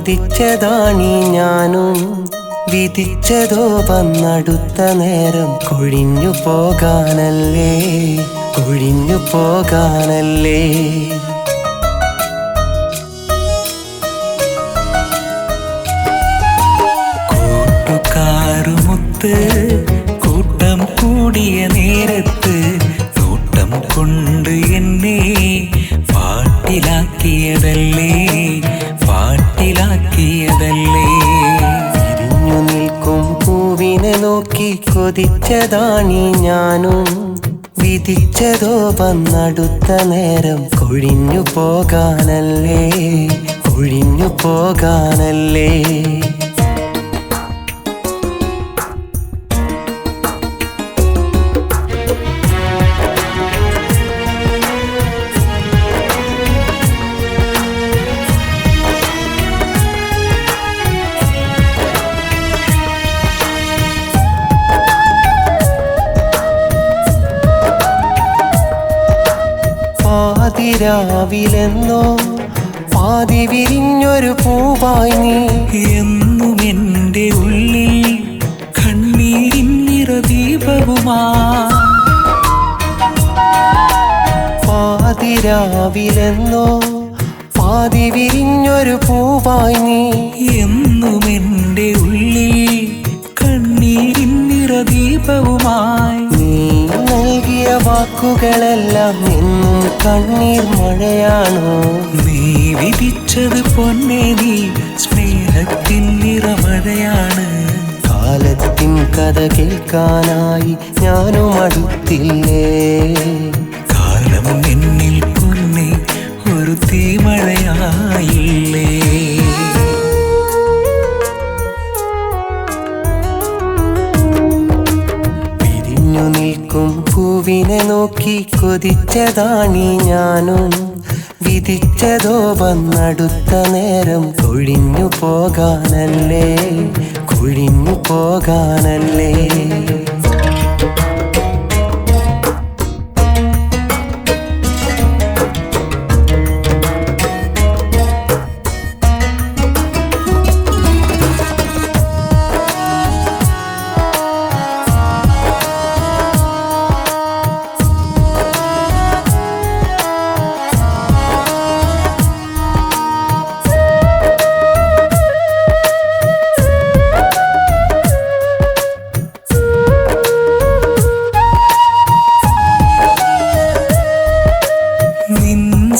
കൊതിച്ചതാണീ ഞാനും വിധിച്ചതോ വന്നടുത്ത നേരം കൊഴിഞ്ഞു പോകാനല്ലേ കൊഴിഞ്ഞു പോകാനല്ലേ കൂട്ടുകാരുമൊത്ത് കൂട്ടം കൂടിയ നേരത്ത് നോട്ടം കൊണ്ട് എന്നെ പാട്ടിലാക്കിയതല്ലേ പാട്ടിലാക്കിയതല്ലേ വിരിഞ്ഞു നിൽക്കും പൂവിനെ നോക്കി കൊതിച്ചതാണീ ഞാനും വിധിച്ചതോ വന്നടുത്ത നേരം കൊഴിഞ്ഞു പോകാനല്ലേ കൊഴിഞ്ഞു പോകാനല്ലേ പാതിരാവിലെന്നോ പാതി വിരിഞ്ഞൊരു പൂവായി നീ എന്നും എൻ്റെ ഉള്ളിൽ കണ്ണീരിൻ നിറദീപവുമാ പാതിരാവിലെന്നോ പാതി വിരിഞ്ഞൊരു പൂവായി നീ എന്നും എൻ്റെ ഉള്ളിൽ കണ്ണീരിൻ നിറദീപവുമായി നീ നൽകിയ വാക്കുകളെല്ലാം എന്നും കണ്ണീർ മഴയാണോ നീ വിധിച്ചത് പൊന്നെ നീ സ്നേഹത്തിൻ നിറമഴയാണ് കാലത്തിൻ കഥ കേൾക്കാനായി ഞാനും അടുത്തില്ലേ കാലം എന്നിൽ പൊന്നെ ഒരു തീമഴയായില്ലേ വിരിഞ്ഞു നിൽക്കും പൂവിനെ നോക്കി കൊതിച്ചതാണീ ഞാനും വിധിച്ചതോ വന്നടുത്ത നേരം കൊഴിഞ്ഞു പോകാനല്ലേ കൊഴിഞ്ഞു പോകാനല്ലേ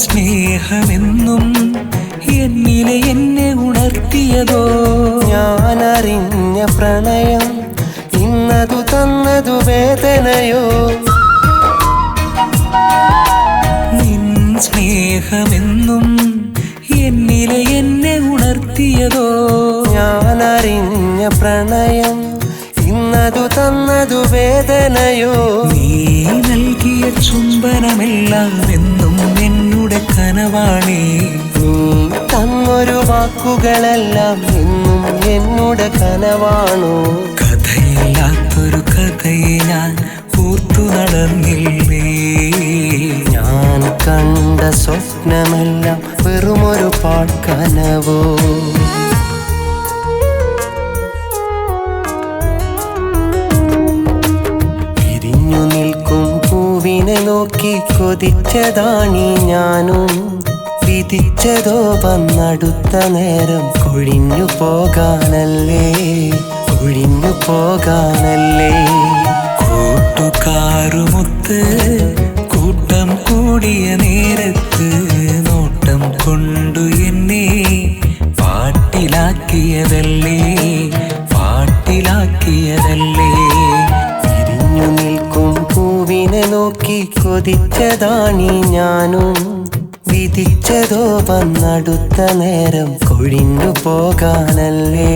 സ്നേഹമെന്നും എന്നിലെ എന്നെ ഉണർത്തിയതോ ഞാനറിഞ്ഞ പ്രണയം ഇന്നതു തന്നതു വേദനയോ നിൻ സ്നേഹമെന്നും എന്നിലെ എന്നെ ഉണർത്തിയതോ ഞാനറിഞ്ഞ പ്രണയം ഇന്നതു തന്നതു വേദനയോ നീ നൽകിയ ചുംബനമെല്ലാം എന്നും എന്നുടെ കനവാണേ നീ തന്നൊരു വാക്കുകളെല്ലാം എന്നും എന്നുടെ കനവാണോ കഥയില്ലാത്തൊരു കഥയെ ഞാൻ ഓർത്തു നടന്നില്ലേ ഞാൻ കണ്ട സ്വപ്നമെല്ലാം വെറുമൊരു പാഴ്ക്കനവോ വിരിഞ്ഞു നിൽക്കും പൂവിനെ നോക്കി കൊതിച്ചതാണീ ഞാനും വിധിച്ചതോ വന്നടുത്ത നേരം കൊഴിഞ്ഞു പോകാനല്ലേ കൊഴിഞ്ഞു പോകാനല്ലേ കൂട്ടുകാരുമൊത്ത് കൂട്ടം കൂടിയ നേരത്ത് നോട്ടം കൊണ്ടു എന്നെ പാട്ടിലാക്കിയതല്ലേ പാട്ടിലാക്കിയതല്ലേ വിരിഞ്ഞു നിൽക്കും പൂവിനെ നോക്കി കൊതിച്ചതാണീ ഞാനും വിധിച്ചതോ വന്നടുത്ത നേരം കൊഴിഞ്ഞു പോകാനല്ലേ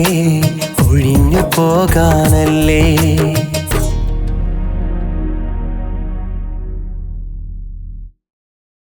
കൊഴിഞ്ഞു പോകാനല്ലേ